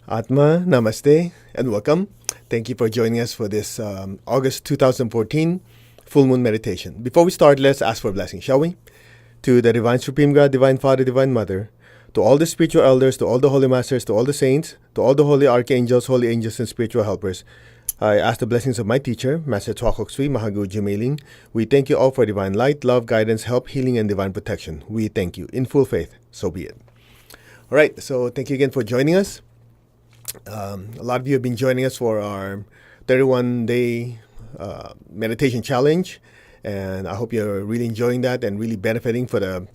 Atma, Namaste, and welcome. Thank you for joining us for this August 2014 full moon meditation. Before we start, let's ask for a blessing, shall we? To the Divine Supreme God, Divine Father, Divine Mother, to all the spiritual elders, to all the holy masters, to all the saints, to all the holy archangels, holy angels, and spiritual helpers, I ask the blessings of my teacher, Master Chokok Sui Mahagu Jumeling. We thank you all for divine light, love, guidance, help, healing, and divine protection. We thank you. In full faith, so be it. All right, so thank you again for joining us. A lot of you have been joining us for our 31-day meditation challenge, and I hope you're really enjoying that and really benefiting for the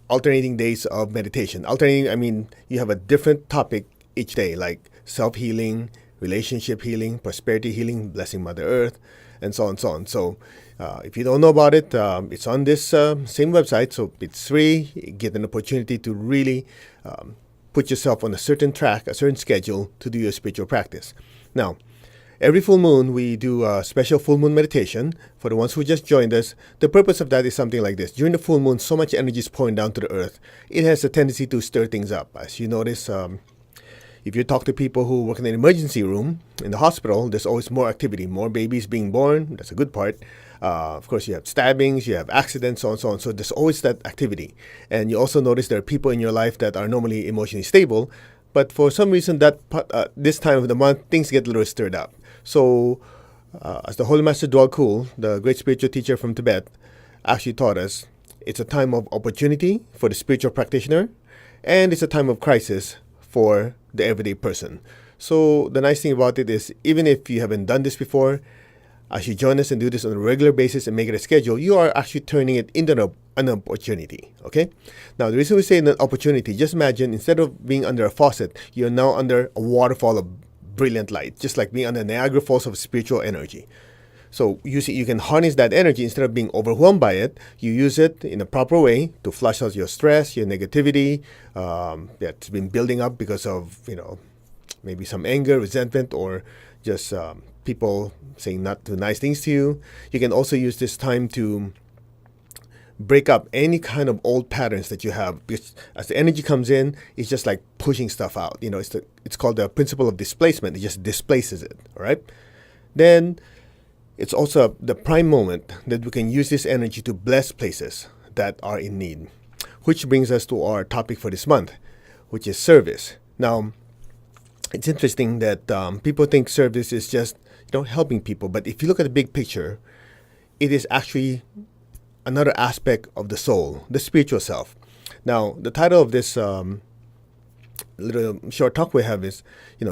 alternating days of meditation. Alternating, I mean, you have a different topic each day, like self-healing, relationship healing, prosperity healing, blessing Mother Earth, and so on and so on. So if you don't know about it, it's on this same website, so it's free. You get an opportunity to really put yourself on a certain track, a certain schedule to do your spiritual practice. Now, every full moon, we do a special full moon meditation. For the ones who just joined us, the purpose of that is something like this. During the full moon, so much energy is pouring down to the earth. It has a tendency to stir things up. As you notice, if you talk to people who work in an emergency room in the hospital, there's always more activity, more babies being born. That's a good part. Of course, you have stabbings, you have accidents, so on and so on. So there's always that activity. And you also notice there are people in your life that are normally emotionally stable, but for some reason, that this time of the month, things get a little stirred up. So as the Holy Master Dwal Kul, the great spiritual teacher from Tibet, actually taught us, it's a time of opportunity for the spiritual practitioner, and it's a time of crisis for the everyday person. So the nice thing about it is, even if you haven't done this before, as you join us and do this on a regular basis and make it a schedule, you are actually turning it into an opportunity, okay? Now, the reason we say an opportunity, just imagine instead of being under a faucet, you're now under a waterfall of brilliant light, just like being under Niagara Falls of spiritual energy. So you can harness that energy instead of being overwhelmed by it. You use it in a proper way to flush out your stress, your negativity that's been building up because of, maybe some anger, resentment, or just people saying not too nice things to you. You can also use this time to break up any kind of old patterns that you have, because as the energy comes in, it's just like pushing stuff out. It's called the principle of displacement. It just displaces it. All right. Then it's also the prime moment that we can use this energy to bless places that are in need, which brings us to our topic for this month, which is service. Now, it's interesting that people think service is just helping people, but if you look at the big picture, it is actually another aspect of the soul, the spiritual self. Now, the title of this little short talk we have is,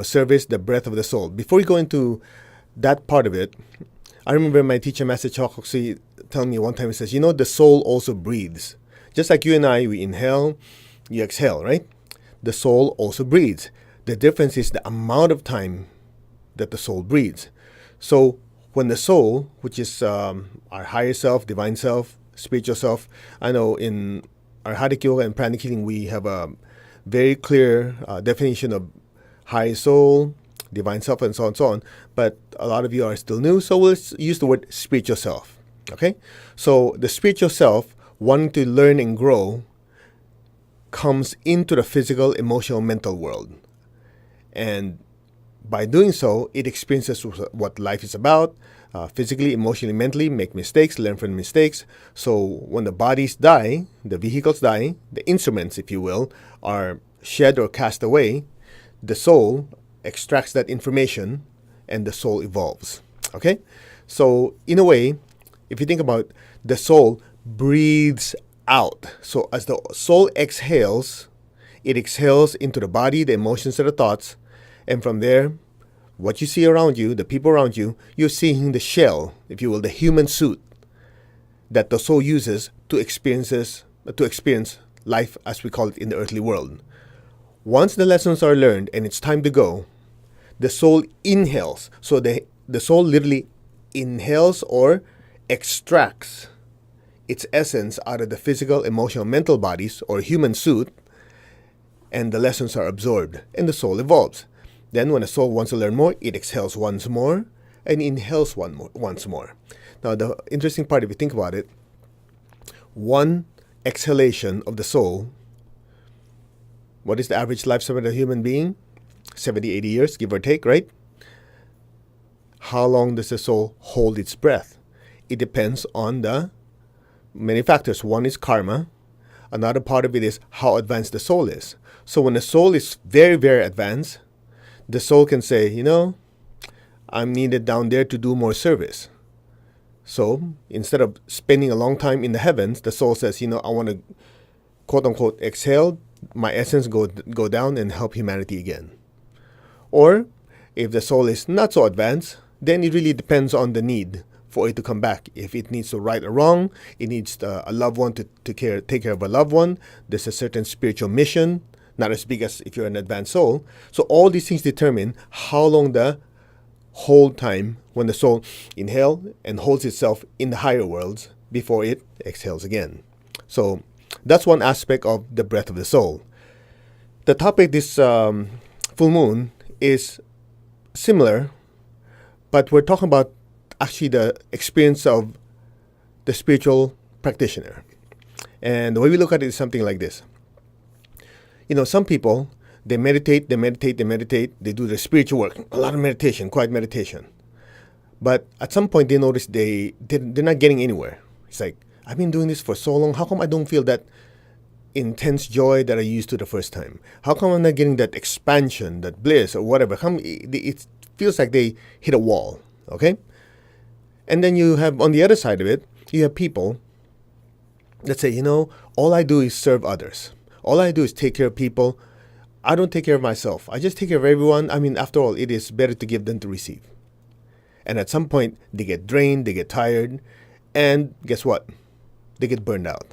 service, the breath of the soul. Before we go into that part of it, I remember my teacher, Master Chokoksi, telling me one time, he says, the soul also breathes. Just like you and I, we inhale, you exhale, right? The soul also breathes. The difference is the amount of time that the soul breathes. So when the soul, which is our higher self, divine self, spiritual self, I know in our Hatha Yoga and Pranic Healing, we have a very clear definition of high soul, divine self, and so on and so on. But a lot of you are still new, so we'll use the word spiritual self. Okay? So the spiritual self, wanting to learn and grow, comes into the physical, emotional, mental world. And by doing so, it experiences what life is about, physically, emotionally, mentally, make mistakes, learn from mistakes. So when the bodies die, the vehicles die, the instruments, if you will, are shed or cast away, the soul extracts that information and the soul evolves. Okay? So in a way, if you think about the soul breathes out. So as the soul exhales, it exhales into the body, the emotions, and the thoughts. And from there, what you see around you, the people around you, you're seeing the shell, if you will, the human suit that the soul uses to experience life as we call it in the earthly world. Once the lessons are learned and it's time to go, the soul inhales. So the soul literally inhales or extracts its essence out of the physical, emotional, mental bodies or human suit, and the lessons are absorbed and the soul evolves. Then when the soul wants to learn more, it exhales once more and inhales once more. Now, the interesting part, if you think about it, one exhalation of the soul What is the average lifespan of a human being? 70, 80 years, give or take, right? How long does the soul hold its breath? It depends on the many factors. One is karma. Another part of it is how advanced the soul is. So when the soul is very, very advanced, the soul can say, I'm needed down there to do more service. So instead of spending a long time in the heavens, the soul says, I want to, quote unquote, exhale my essence, go down and help humanity again. Or if the soul is not so advanced, then it really depends on the need for it to come back. If it needs to right a wrong, it needs a loved one to take care of a loved one. There's a certain spiritual mission, not as big as if you're an advanced soul. So all these things determine how long the hold time when the soul inhales and holds itself in the higher worlds before it exhales again. So that's one aspect of the breath of the soul. The topic this full moon is similar, but we're talking about actually the experience of the spiritual practitioner. And the way we look at it is something like this. Some people, they meditate, they do the spiritual work, a lot of meditation, quiet meditation. But at some point they notice they're not getting anywhere. It's like, I've been doing this for so long, how come I don't feel that intense joy that I used to the first time? How come I'm not getting that expansion, that bliss or whatever? It feels like they hit a wall, okay? And then you have, on the other side of it, you have people that say, all I do is serve others. All I do is take care of people. I don't take care of myself. I just take care of everyone. After all, it is better to give than to receive. And at some point, they get drained, they get tired, and guess what? They get burned out.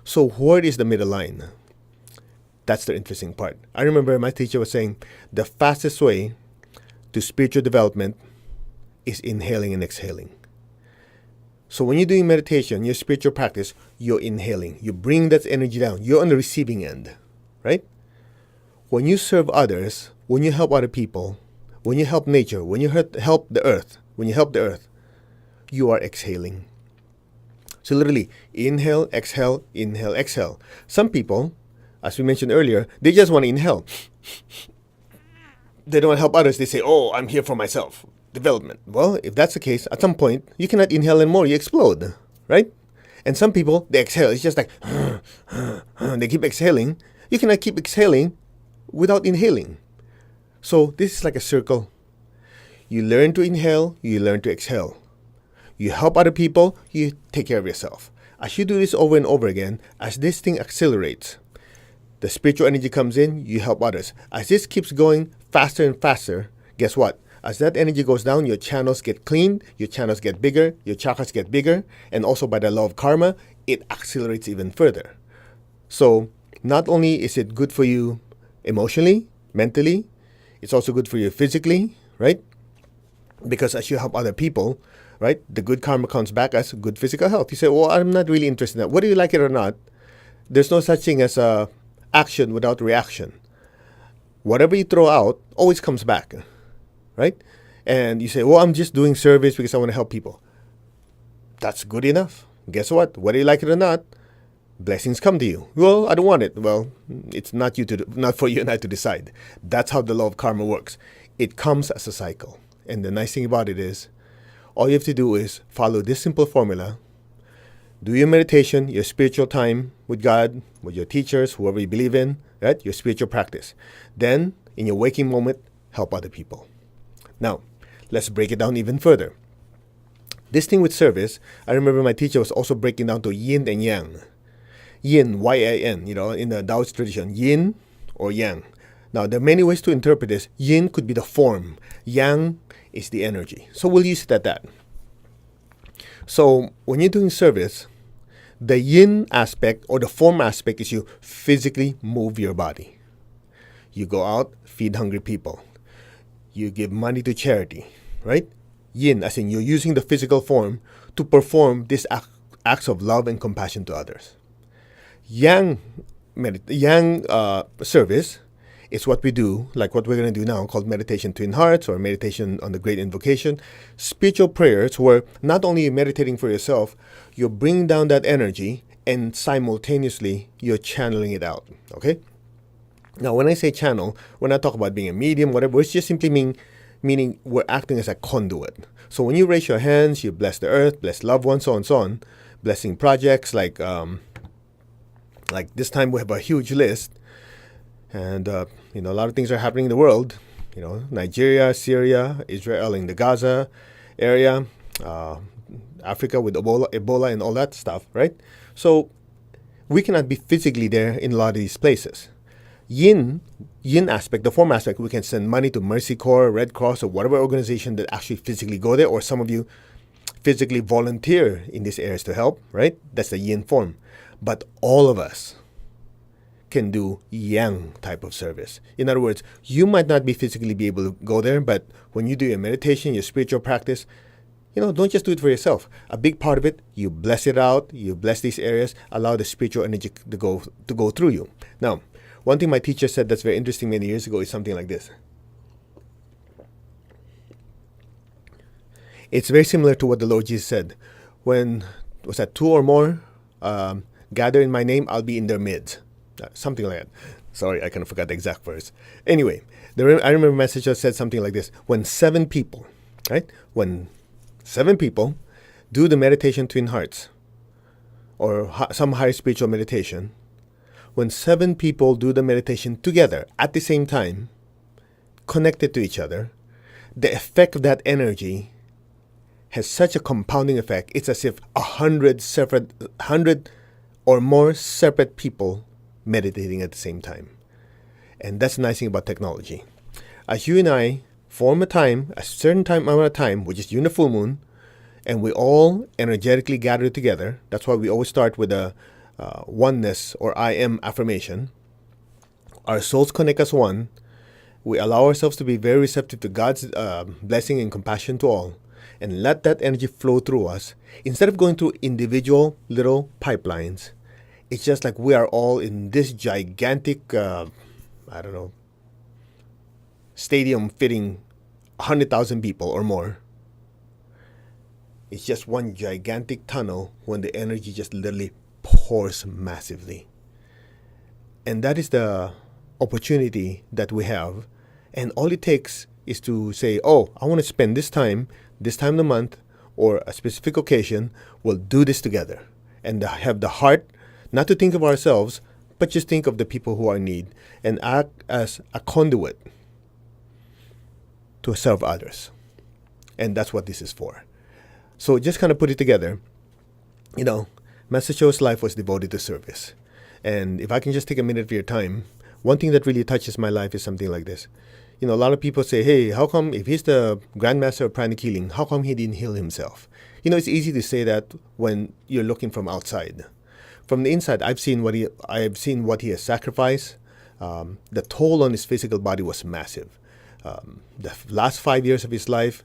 So where is the middle line? That's the interesting part. I remember my teacher was saying the fastest way to spiritual development is inhaling and exhaling. So when you're doing meditation, your spiritual practice, you're inhaling. You bring that energy down. You're on the receiving end, right? When you serve others, when you help other people, when you help nature, when you help the earth, you are exhaling. So literally, inhale, exhale, inhale, exhale. Some people, as we mentioned earlier, they just want to inhale. They don't want to help others. They say, I'm here for myself. Development. Well, if that's the case, at some point, you cannot inhale anymore. You explode, right? And some people, they exhale. It's just like, they keep exhaling. You cannot keep exhaling without inhaling. So this is like a circle. You learn to inhale, you learn to exhale. You help other people, you take care of yourself. As you do this over and over again, as this thing accelerates, the spiritual energy comes in, you help others. As this keeps going faster and faster, guess what? As that energy goes down, your channels get cleaned, your channels get bigger, your chakras get bigger, and also by the law of karma, it accelerates even further. So not only is it good for you emotionally, mentally, it's also good for you physically, right? Because as you help other people, right, the good karma comes back as good physical health. You say, I'm not really interested in that. Whether you like it or not, there's no such thing as action without reaction. Whatever you throw out always comes back, right? And you say, I'm just doing service because I want to help people. That's good enough. Guess what? Whether you like it or not, blessings come to you. Well, I don't want it. Well, it's not for you and I to decide. That's how the law of karma works. It comes as a cycle. And the nice thing about it is, all you have to do is follow this simple formula. Do your meditation, your spiritual time with God, with your teachers, whoever you believe in, right? Your spiritual practice. Then, in your waking moment, help other people. Now, let's break it down even further. This thing with service, I remember my teacher was also breaking down to yin and yang. Yin, Y-A-N, in the Taoist tradition, yin or yang. Now, there are many ways to interpret this. Yin could be the form. Yang is the energy. So we'll use it at that. So when you're doing service, the yin aspect or the form aspect is you physically move your body. You go out, feed hungry people. You give money to charity, right? Yin, as in you're using the physical form to perform these acts of love and compassion to others. Yang service is what we do, like what we're going to do now, called Meditation Twin Hearts or Meditation on the Great Invocation. Spiritual prayers where not only you're meditating for yourself, you're bringing down that energy and simultaneously you're channeling it out, okay? Now, when I say channel, we're not talking about being a medium, whatever. It's just simply meaning we're acting as a conduit. So when you raise your hands, you bless the earth, bless loved ones, so on and so on. Blessing projects like this time we have a huge list, and a lot of things are happening in the world. Nigeria, Syria, Israel, in the Gaza area, Africa with Ebola, and all that stuff, right? So we cannot be physically there in a lot of these places. Yin aspect, the form aspect, we can send money to Mercy Corps, Red Cross, or whatever organization that actually physically go there, or some of you physically volunteer in these areas to help, right? That's the yin form. But all of us can do yang type of service. In other words, you might not be physically be able to go there, but when you do your meditation, your spiritual practice, don't just do it for yourself. A big part of it, you bless it out, you bless these areas, allow the spiritual energy to go through you. Now, one thing my teacher said that's very interesting many years ago is something like this. It's very similar to what the Lord Jesus said. When, was that 2 or more gather in my name, I'll be in their midst. Something like that. Sorry, I kind of forgot the exact verse. Anyway, I remember a message that said something like this. When 7 people, right? When 7 people do the meditation twin hearts, or some higher spiritual meditation, when 7 people do the meditation together at the same time, connected to each other, the effect of that energy has such a compounding effect. It's as if 100 or more separate people meditating at the same time. And that's the nice thing about technology. As you and I form a certain amount of time, which is during the full moon, and we all energetically gather together. That's why we always start with a oneness or I am affirmation. Our souls connect as one. We allow ourselves to be very receptive to God's blessing and compassion to all, and let that energy flow through us. Instead of going through individual little pipelines, it's just like we are all in this gigantic, stadium fitting 100,000 people or more. It's just one gigantic tunnel when the energy just literally pours massively. And that is the opportunity that we have. And all it takes is to say, oh, I want to spend this time of the month, or a specific occasion, we'll do this together. And have the heart not to think of ourselves, but just think of the people who are in need and act as a conduit to serve others. And that's what this is for. So just kind of put it together. Master Cho's life was devoted to service. And if I can just take a minute of your time, one thing that really touches my life is something like this. A lot of people say, hey, how come if he's the grandmaster of pranic healing, how come he didn't heal himself? It's easy to say that when you're looking from outside. From the inside, I've seen what he has sacrificed. The toll on his physical body was massive. The last 5 years of his life,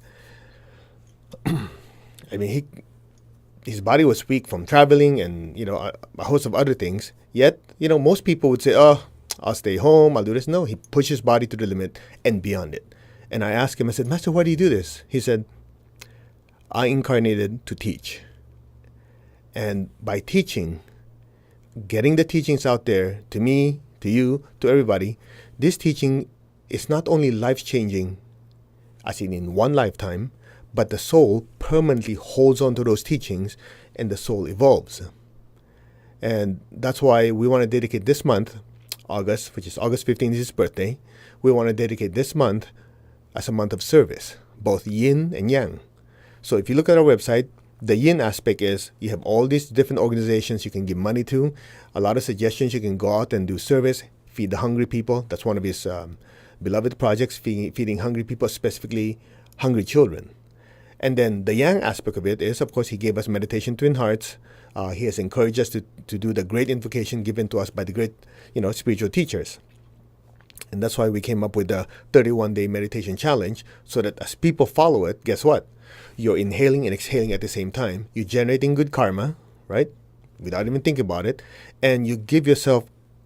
his body was weak from traveling and a host of other things. Yet, most people would say, oh, I'll stay home, I'll do this. No, he pushed his body to the limit and beyond it. And I asked him, I said, Master, why do you do this? He said, I incarnated to teach. And by teaching, getting the teachings out there to me, to you, to everybody, this teaching is not only life-changing, as in one lifetime, but the soul permanently holds on to those teachings and the soul evolves. And that's why we want to dedicate this month, August, which is August 15th, is his birthday. We want to dedicate this month as a month of service, both yin and yang. So if you look at our website, the yin aspect is you have all these different organizations you can give money to, a lot of suggestions. You can go out and do service, feed the hungry people. That's one of his beloved projects, feeding hungry people, specifically hungry children. And then the yang aspect of it is, of course, he gave us meditation twin hearts. He has encouraged us to do the great invocation given to us by the great, spiritual teachers. And that's why we came up with the 31-day meditation challenge, so that as people follow it, guess what? You're inhaling and exhaling at the same time. You're generating good karma, right? Without even thinking about it. And you give yourself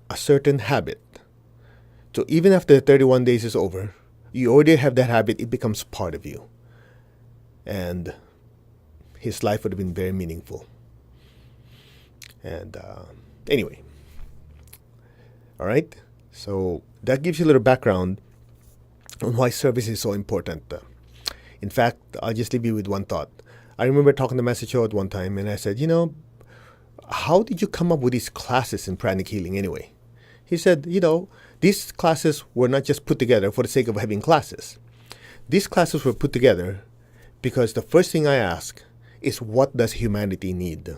a certain habit. So even after the 31 days is over, you already have that habit. It becomes part of you. And his life would have been very meaningful. And anyway, all right. So that gives you a little background on why service is so important. In fact, I'll just leave you with one thought. I remember talking to Master Cho at one time, and I said, how did you come up with these classes in pranic healing anyway? He said, these classes were not just put together for the sake of having classes. These classes were put together because the first thing I ask is, what does humanity need?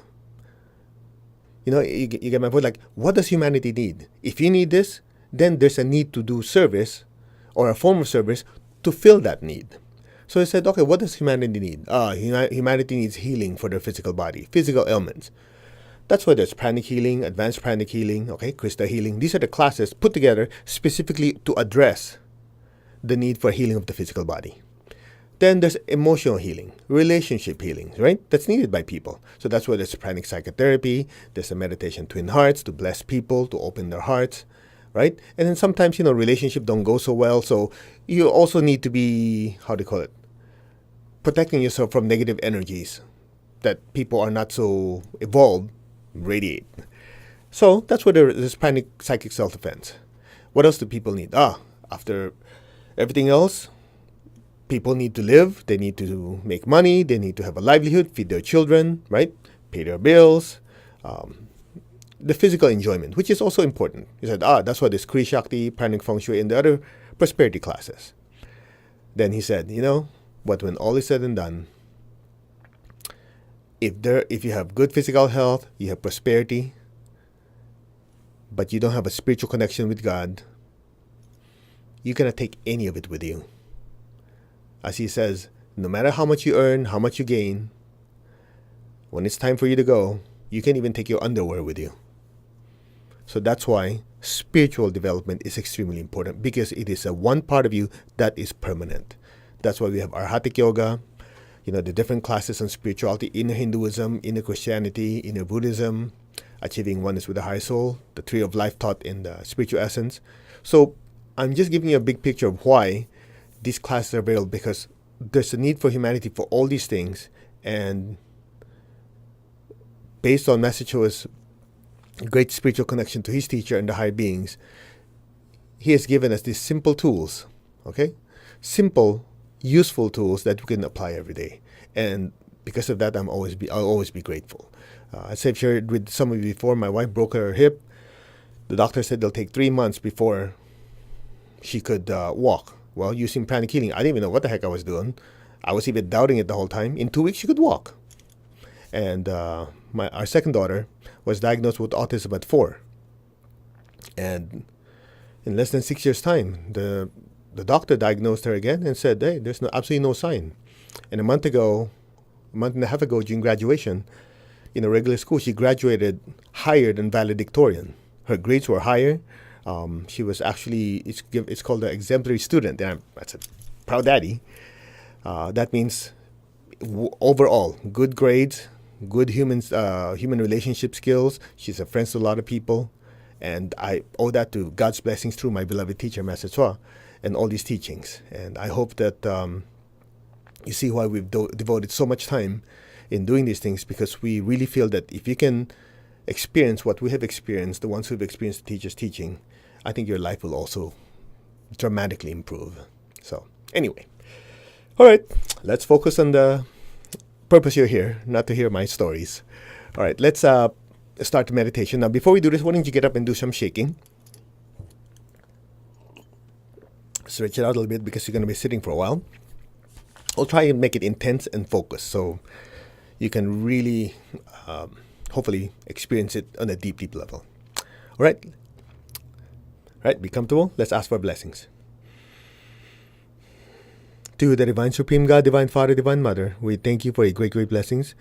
You get my point? Like, what does humanity need? If you need this, then there's a need to do service or a form of service to fill that need. So I said, okay, what does humanity need? Humanity needs healing for their physical body, physical ailments. That's why there's pranic healing, advanced pranic healing, crystal healing. These are the classes put together specifically to address the need for healing of the physical body. Then there's emotional healing, relationship healing, right? That's needed by people. So that's why there's pranic psychotherapy, there's a meditation twin hearts to bless people, to open their hearts, right? And then sometimes, relationship don't go so well. So you also need to be, protecting yourself from negative energies that people are not so evolved radiate. So that's where there's pranic psychic self-defense. What else do people need? After everything else, people need to live, they need to make money, they need to have a livelihood, feed their children, right? Pay their bills, the physical enjoyment, which is also important. He said, that's why there's Kri Shakti, pranic feng shui, and the other prosperity classes. Then he said, but when all is said and done, if you have good physical health, you have prosperity, but you don't have a spiritual connection with God, you cannot take any of it with you. As he says, no matter how much you earn, how much you gain, when it's time for you to go, you can't even take your underwear with you. So that's why spiritual development is extremely important, because it is a one part of you that is permanent. That's why we have Arhatic Yoga, the different classes on spirituality, inner Hinduism, inner Christianity, inner Buddhism, achieving oneness with the higher soul, the tree of life taught in the spiritual essence. So I'm just giving you a big picture of why these classes are available, because there's a need for humanity for all these things. And based on Master Cho's great spiritual connection to his teacher and the higher beings, he has given us these simple tools, simple, useful tools that we can apply every day. And because of that, I'll always be grateful. As I've shared with some of you before, my wife broke her hip. The doctor said it'll take 3 months before she could walk. Well, using pranic healing, I didn't even know what the heck I was doing. I was even doubting it the whole time. In 2 weeks, she could walk. And our second daughter was diagnosed with autism at 4. And in less than 6 years' time, the doctor diagnosed her again and said, hey, there's absolutely no sign. And a month and a half ago, during graduation, in a regular school, she graduated higher than valedictorian. Her grades were higher. She was actually, it's called an exemplary student. And that's a proud daddy. That means overall, good grades, good human relationship skills. She's a friend to a lot of people. And I owe that to God's blessings through my beloved teacher, Master Chua, and all these teachings. And I hope that you see why we've devoted so much time in doing these things, because we really feel that if you can experience what we have experienced, the ones who've experienced the teacher's teaching, I think your life will also dramatically improve. So anyway, all right, let's focus on the purpose you're here, not to hear my stories. All right, let's start the meditation. Now, before we do this, why don't you get up and do some shaking? Stretch it out a little bit because you're going to be sitting for a while. I'll try and make it intense and focused so you can really, hopefully, experience it on a deep, deep level. All right? All right, be comfortable. Let's ask for blessings. To the Divine Supreme God, Divine Father, Divine Mother, we thank you for your great, great blessings.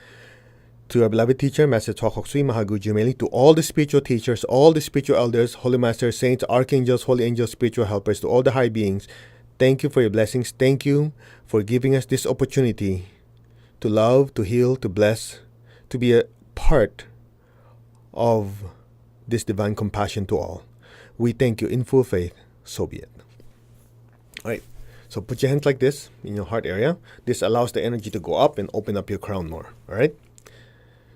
To our beloved teacher, Master Chua Kok Sui Maha Guju Meli, to all the spiritual teachers, all the spiritual elders, holy masters, saints, archangels, holy angels, spiritual helpers, to all the high beings, thank you for your blessings. Thank you for giving us this opportunity to love, to heal, to bless, to be a part of this divine compassion to all. We thank you in full faith. So be it. All right. So put your hands like this in your heart area. This allows the energy to go up and open up your crown more. All right.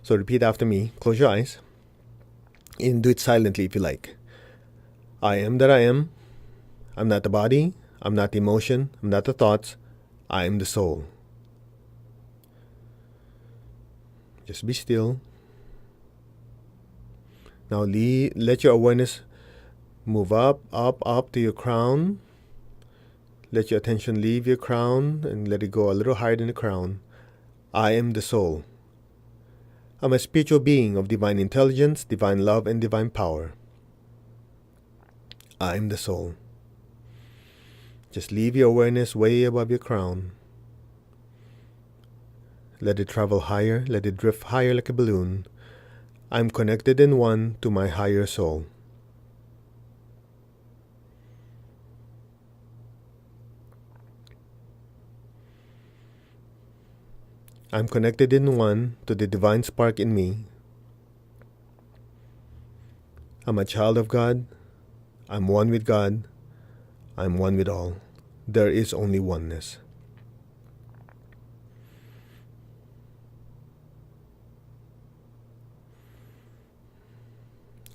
So repeat after me. Close your eyes and do it silently if you like. I am that I am. I'm not the body. I'm not the emotion. I'm not the thoughts. I am the soul. Just be still. Now let your awareness move up, up, up to your crown. Let your attention leave your crown and let it go a little higher than the crown. I am the soul. I'm a spiritual being of divine intelligence, divine love, and divine power. I am the soul. Just leave your awareness way above your crown. Let it travel higher, let it drift higher like a balloon. I'm connected in one to my higher soul. I'm connected in one to the divine spark in me. I'm a child of God. I'm one with God. I'm one with all. There is only oneness.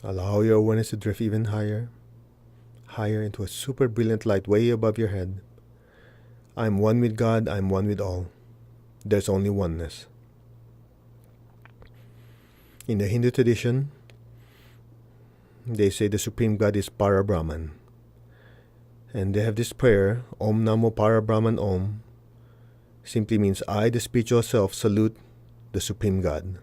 Allow your awareness to drift even higher, higher into a super brilliant light way above your head. I'm one with God. I'm one with all. There's only oneness. In the Hindu tradition, they say the Supreme God is Para Brahman. And they have this prayer, Om Namo Para Brahman Om, simply means I, the spiritual self, salute the Supreme God.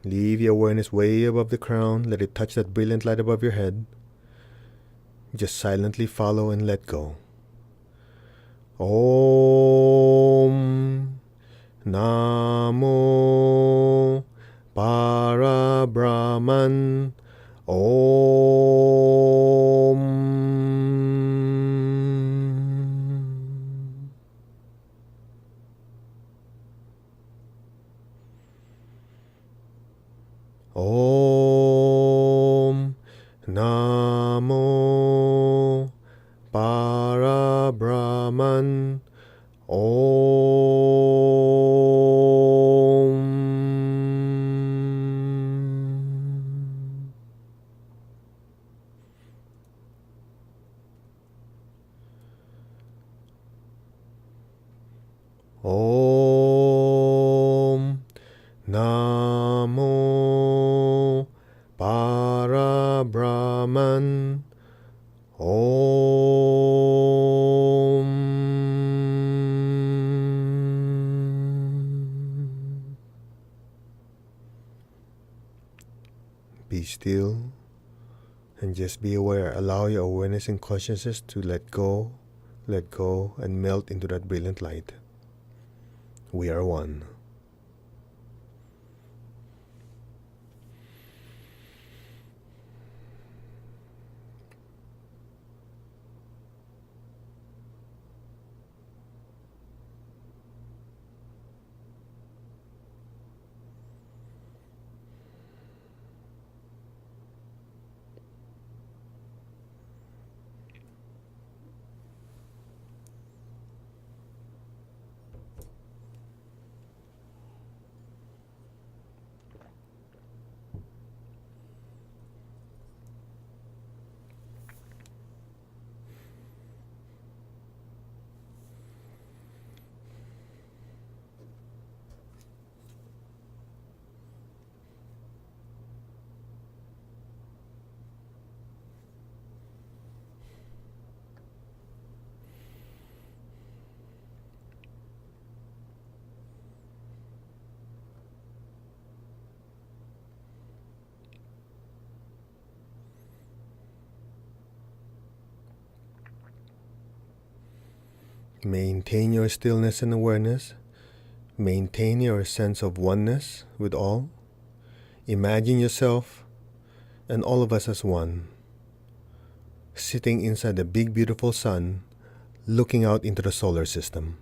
Leave your awareness way above the crown. Let it touch that brilliant light above your head. Just silently follow and let go. Om Namo Para Brahman Om. Om Namo Para Brahman Om. Om Namo Para Brahman Om. Be still and just be aware. Allow your awareness and consciousness to let go, and melt into that brilliant light. We are one. Maintain your stillness and awareness. Maintain your sense of oneness with all. Imagine yourself and all of us as one, sitting inside the big beautiful sun, looking out into the solar system.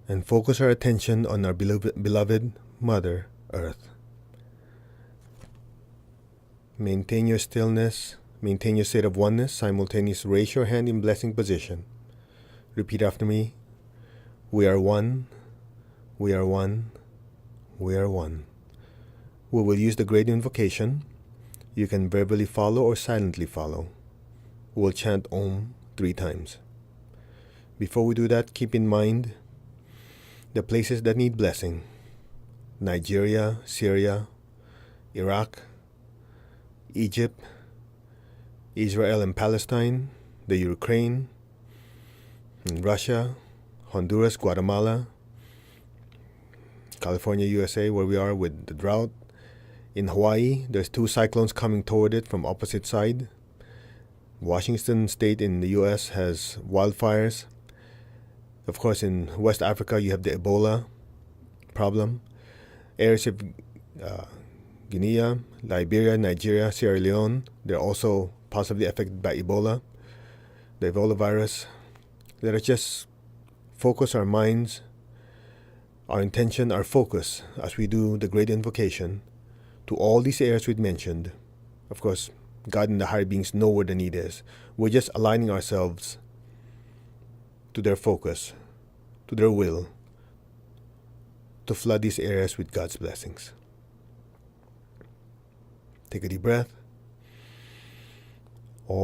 And focus our attention on our beloved Mother Earth. Maintain your stillness. Maintain your state of oneness. Simultaneously raise your hand in blessing position. Repeat after me. We are one. We are one. We are one. We will use the great invocation. You can verbally follow or silently follow. We will chant Om 3 times. Before we do that, keep in mind the places that need blessing: Nigeria, Syria, Iraq, Egypt, Israel and Palestine, the Ukraine, Russia, Honduras, Guatemala, California, USA, where we are with the drought. In Hawaii, there's 2 cyclones coming toward it from opposite side. Washington State in the US has wildfires. Of course, in West Africa, you have the Ebola problem. Areas of Guinea, Liberia, Nigeria, Sierra Leone, they're also possibly affected by Ebola, the Ebola virus. Let us just focus our minds, our intention, our focus as we do the great invocation to all these areas we've mentioned. Of course, God and the higher beings know where the need is. We're just aligning ourselves to their focus, to their will, to flood these areas with God's blessings. Take a deep breath. Om.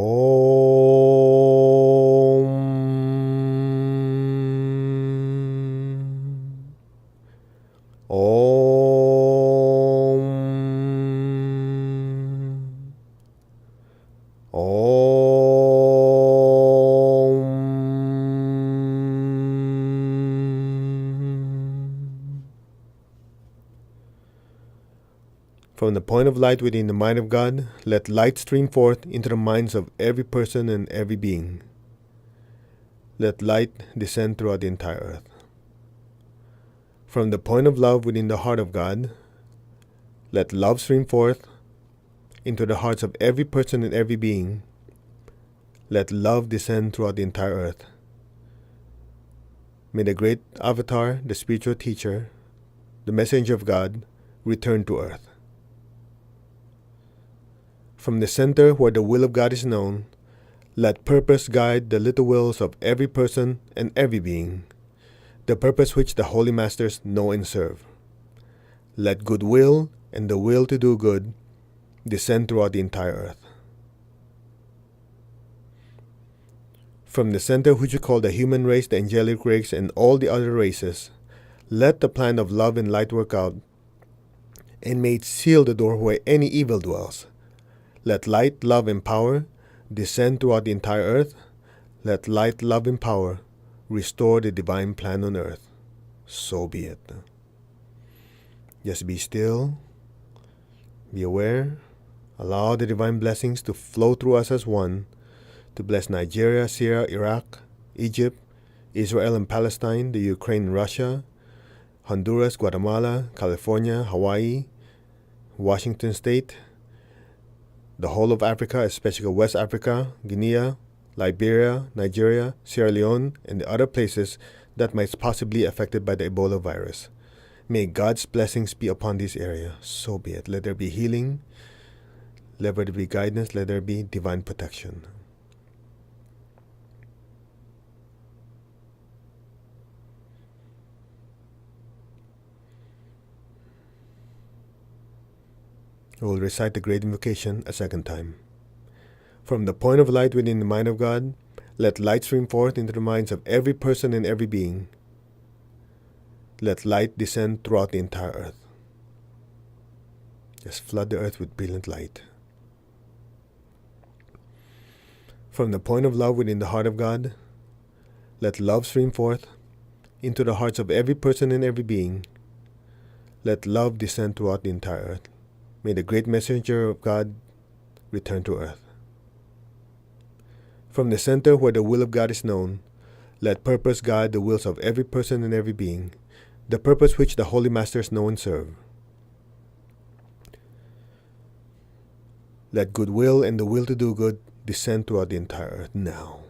Om. Om. From the point of light within the mind of God, let light stream forth into the minds of every person and every being. Let light descend throughout the entire earth. From the point of love within the heart of God, let love stream forth into the hearts of every person and every being. Let love descend throughout the entire earth. May the great avatar, the spiritual teacher, the messenger of God, return to earth. From the center where the will of God is known, let purpose guide the little wills of every person and every being, the purpose which the holy masters know and serve. Let goodwill and the will to do good descend throughout the entire earth. From the center which we call the human race, the angelic race, and all the other races, let the plan of love and light work out, and may it seal the door where any evil dwells. Let light, love, and power descend throughout the entire earth. Let light, love, and power restore the divine plan on earth. So be it. Just be still. Be aware. Allow the divine blessings to flow through us as one, to bless Nigeria, Syria, Iraq, Egypt, Israel and Palestine, the Ukraine and Russia, Honduras, Guatemala, California, Hawaii, Washington State, the whole of Africa, especially West Africa, Guinea, Liberia, Nigeria, Sierra Leone, and the other places that might possibly be affected by the Ebola virus. May God's blessings be upon this area. So be it. Let there be healing. Let there be guidance. Let there be divine protection. We will recite the great invocation a second time. From the point of light within the mind of God, let light stream forth into the minds of every person and every being. Let light descend throughout the entire earth. Just flood the earth with brilliant light. From the point of love within the heart of God, let love stream forth into the hearts of every person and every being. Let love descend throughout the entire earth. May the great messenger of God return to earth. From the center where the will of God is known, let purpose guide the wills of every person and every being, the purpose which the holy masters know and serve. Let goodwill and the will to do good descend throughout the entire earth now.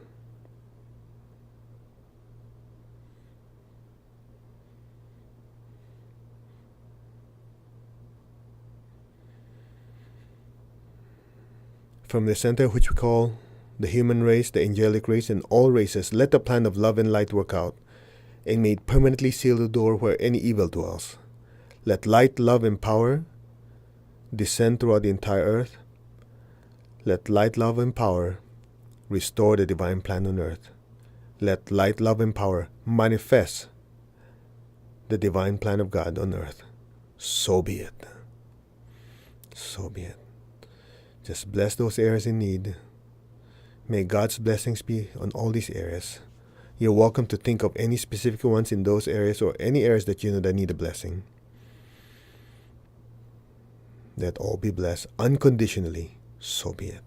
From the center which we call the human race, the angelic race, and all races, let the plan of love and light work out, and may it permanently seal the door where any evil dwells. Let light, love, and power descend throughout the entire earth. Let light, love, and power restore the divine plan on earth. Let light, love, and power manifest the divine plan of God on earth. So be it. So be it. Just bless those areas in need. May God's blessings be on all these areas. You're welcome to think of any specific ones in those areas or any areas that you know that need a blessing. Let all be blessed unconditionally. So be it.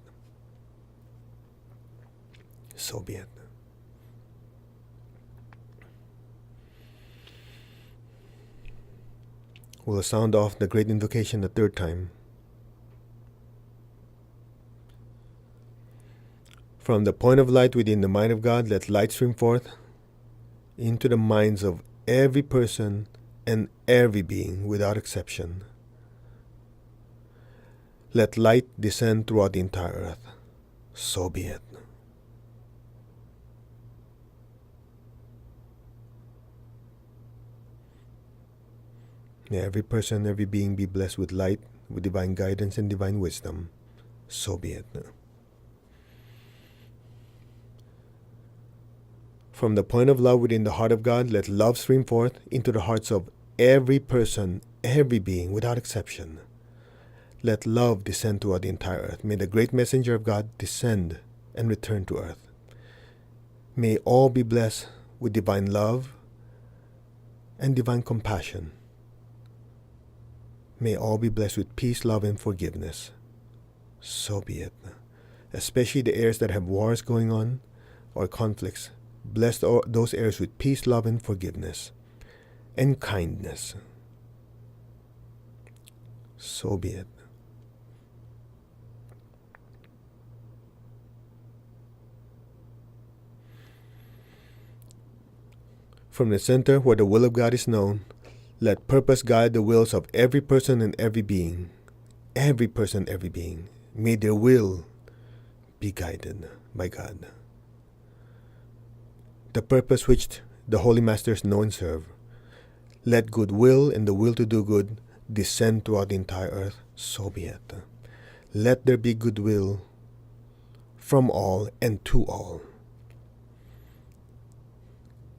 So be it. We'll sound off the great invocation the third time. From the point of light within the mind of God, let light stream forth into the minds of every person and every being without exception. Let light descend throughout the entire earth. So be it. May every person, every being be blessed with light, with divine guidance and divine wisdom. So be it. From the point of love within the heart of God, let love stream forth into the hearts of every person, every being, without exception. Let love descend throughout the entire earth. May the great messenger of God descend and return to earth. May all be blessed with divine love and divine compassion. May all be blessed with peace, love, and forgiveness. So be it. Especially the areas that have wars going on or conflicts. Bless those areas with peace, love, and forgiveness, and kindness. So be it. From the center where the will of God is known, let purpose guide the wills of every person and every being. Every person, every being. May their will be guided by God. The purpose which the Holy Masters know and serve. Let goodwill and the will to do good descend throughout the entire earth. So be it. Let there be goodwill from all and to all.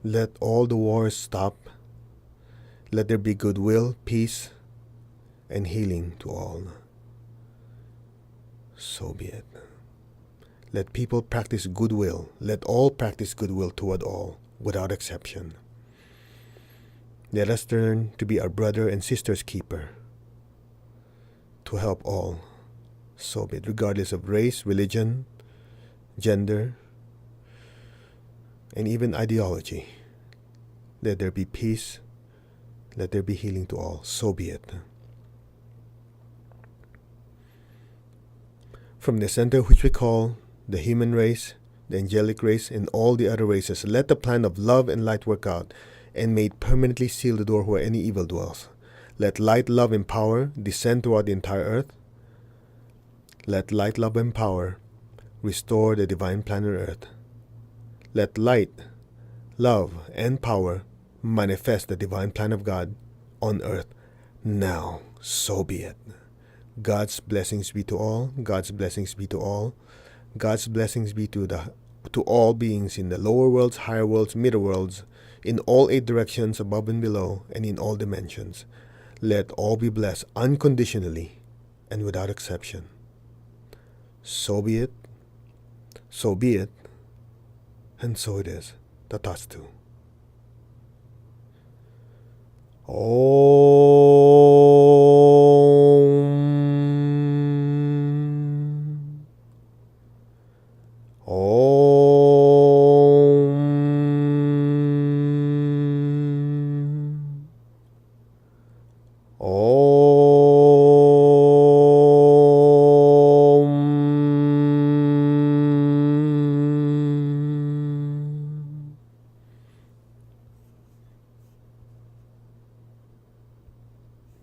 Let all the wars stop. Let there be goodwill, peace, and healing to all. So be it. Let people practice goodwill. Let all practice goodwill toward all, without exception. Let us learn to be our brother and sister's keeper, to help all. So be it, regardless of race, religion, gender, and even ideology. Let there be peace. Let there be healing to all. So be it. From the center which we call the human race, the angelic race, and all the other races, let the plan of love and light work out, and may it permanently seal the door where any evil dwells. Let light, love, and power descend throughout the entire earth. Let light, love, and power restore the divine plan on earth. Let light, love, and power manifest the divine plan of God on earth now. So be it. God's blessings be to all. God's blessings be to all. God's blessings be to all beings in the lower worlds, higher worlds, middle worlds, in all 8 directions, above and below, and in all dimensions. Let all be blessed unconditionally and without exception. So be it. So be it. And so it is. Tatastu.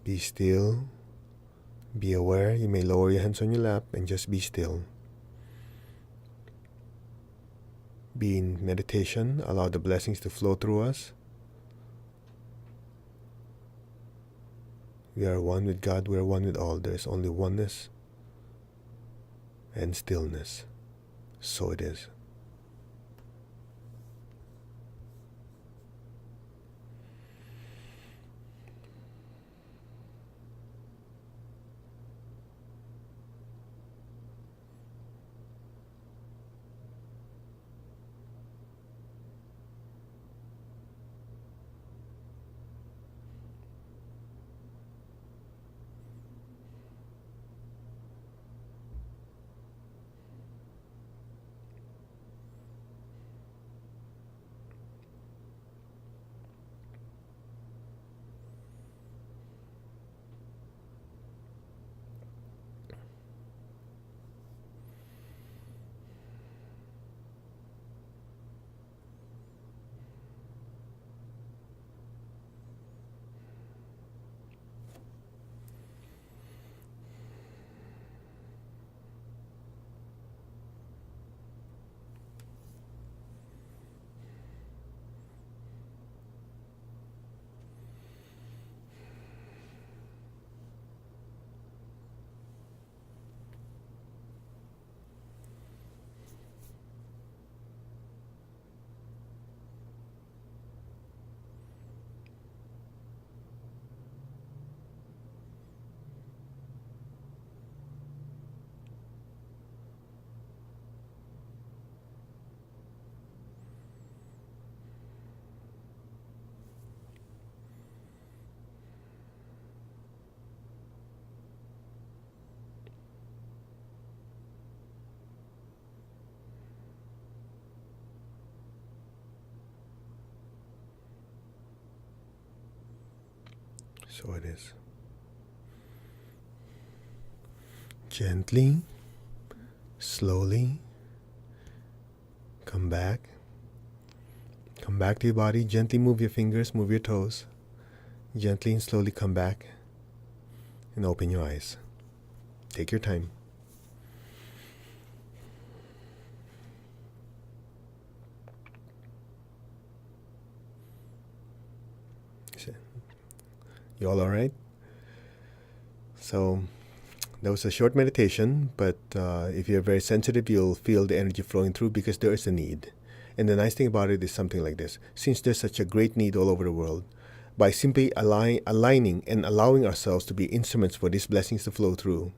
Be still. Be aware. You may lower your hands on your lap and just be still. Be in meditation. Allow the blessings to flow through us We are one with God, we are one with all. There is only oneness and stillness. So it is. So it is. Gently, slowly, come back. Come back to your body. Gently move your fingers, move your toes. Gently and slowly come back and open your eyes. Take your time. You all right? So that was a short meditation, but if you're very sensitive, you'll feel the energy flowing through because there is a need. And the nice thing about it is something like this. Since there's such a great need all over the world, by simply aligning and allowing ourselves to be instruments for these blessings to flow through,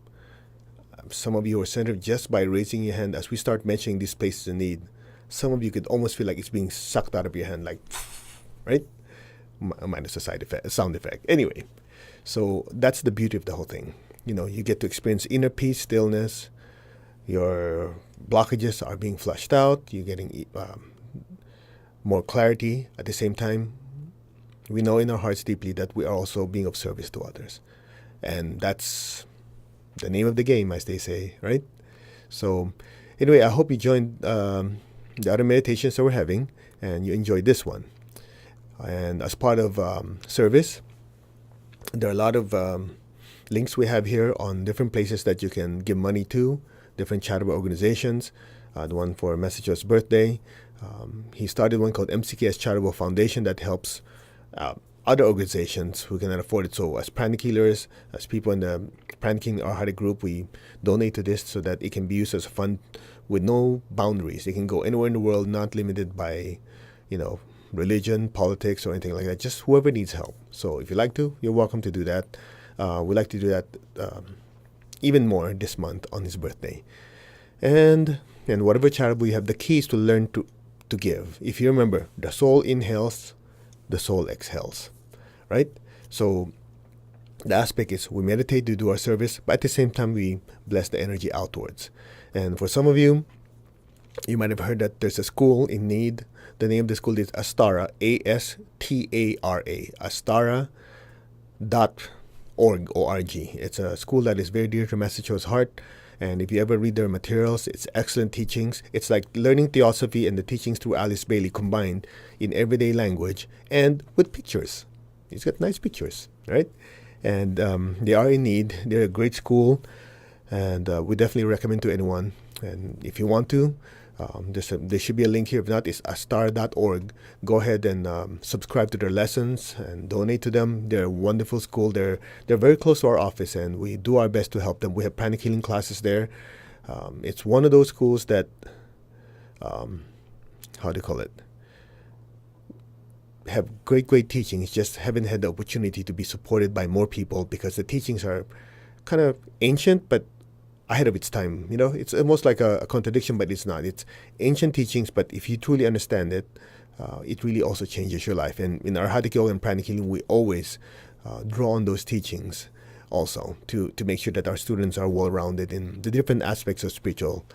some of you are centered just by raising your hand as we start mentioning these places in need. Some of you could almost feel like it's being sucked out of your hand, like, right? Minus a sound effect. Anyway, so that's the beauty of the whole thing. You get to experience inner peace, stillness. Your blockages are being flushed out. You're getting more clarity. At the same time, we know in our hearts deeply that we are also being of service to others. And that's the name of the game, as they say, right? So anyway, I hope you joined the other meditations that we're having and you enjoyed this one. And as part of service, there are a lot of links we have here on different places that you can give money to, different charitable organizations. The one for Message's birthday. He started one called MCKS Charitable Foundation that helps other organizations who cannot afford it. So as pranic healers, as people in the Pranicking Arhati group, we donate to this so that it can be used as a fund with no boundaries. It can go anywhere in the world, not limited by, religion, politics, or anything like that. Just whoever needs help. So if you like to, you're welcome to do that. We'd like to do that even more this month on his birthday. And whatever charitable you have, the key is to learn to give. If you remember, the soul inhales, the soul exhales, right? So the aspect is we meditate to do our service, but at the same time we bless the energy outwards. And for some of you, you might have heard that there's a school in need. The name of the school is Astara, A-S-T-A-R-A, Astara.org, O-R-G. It's a school that is very dear to Master Cho's heart. And if you ever read their materials, it's excellent teachings. It's like learning theosophy and the teachings through Alice Bailey combined in everyday language and with pictures. It's got nice pictures, right? And they are in need. They're a great school. And we definitely recommend to anyone. And if you want to, There should be a link here. If not, it's astar.org. Go ahead and subscribe to their lessons and donate to them. They're a wonderful school. They're very close to our office, and we do our best to help them. We have pranic healing classes there. It's one of those schools that, how do you call it? Have great teachings, just haven't had the opportunity to be supported by more people because the teachings are kind of ancient but ahead of its time. It's almost like a contradiction, but it's not. It's ancient teachings, but if you truly understand it, it really also changes your life. And in our Hadiki Yoga and Pranic Healing, we always draw on those teachings also to make sure that our students are well-rounded in the different aspects of spiritual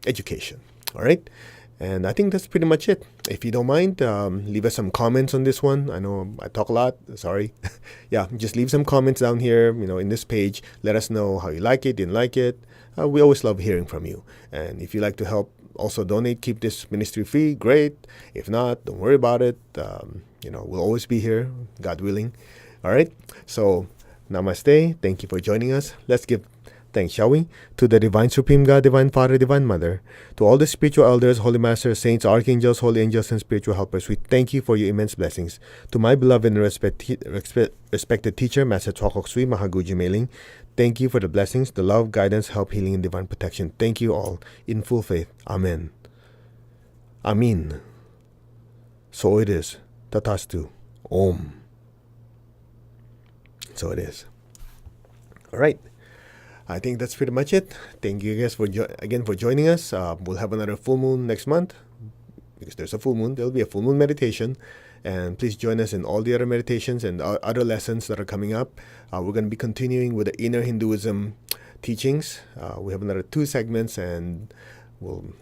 education. All right? And I think that's pretty much it. If you don't mind, leave us some comments on this one. I know I talk a lot. Sorry. Yeah, just leave some comments down here, in this page. Let us know how you like it, didn't like it. We always love hearing from you. And if you like to help also donate, keep this ministry free, great. If not, don't worry about it. We'll always be here, God willing. All right. So, namaste. Thank you for joining us. Let's give thanks, shall we? To the Divine Supreme God, Divine Father, Divine Mother, to all the spiritual elders, holy masters, saints, archangels, holy angels, and spiritual helpers, we thank you for your immense blessings. To my beloved and respected teacher, Master Chokok Sui Mahaguji Mailing, thank you for the blessings, the love, guidance, help, healing, and divine protection. Thank you all in full faith. Amen. Amin. So it is. Tatastu. Om. So it is. All right. I think that's pretty much it. Thank you guys for joining us. We'll have another full moon next month. Because there's a full moon, there'll be a full moon meditation. And please join us in all the other meditations and other lessons that are coming up. We're going to be continuing with the inner Hinduism teachings. We have another 2 segments, and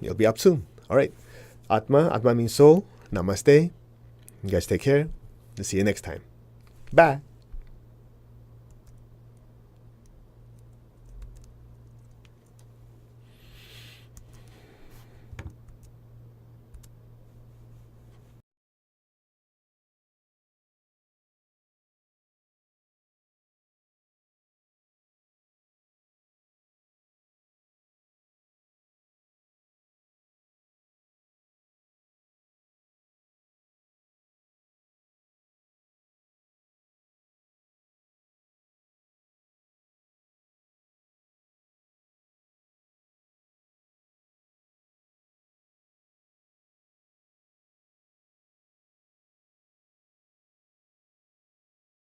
it'll be up soon. All right. Atma means soul. Namaste. You guys take care. See you next time. Bye.